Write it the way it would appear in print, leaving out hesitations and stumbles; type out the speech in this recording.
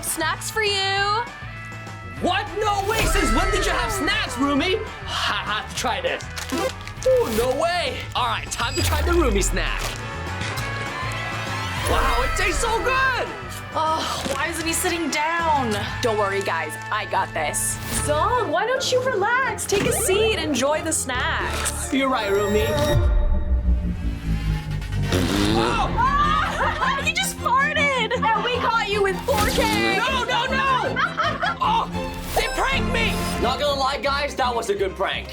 snacks for you. What? No way! Since when did you have snacks, Rumi? I have to try this. Ooh, no way! All right, time to try the Rumi snack. Wow, it tastes so good! Oh, why isn't he sitting down? Don't worry, guys. I got this. Song, why don't you relax? Take a seat. Enjoy the snacks. You're right, Rumi. Oh! You just farted! And we caught you in 4K! No, no, no! Oh, they pranked me! Not gonna lie, guys, that was a good prank.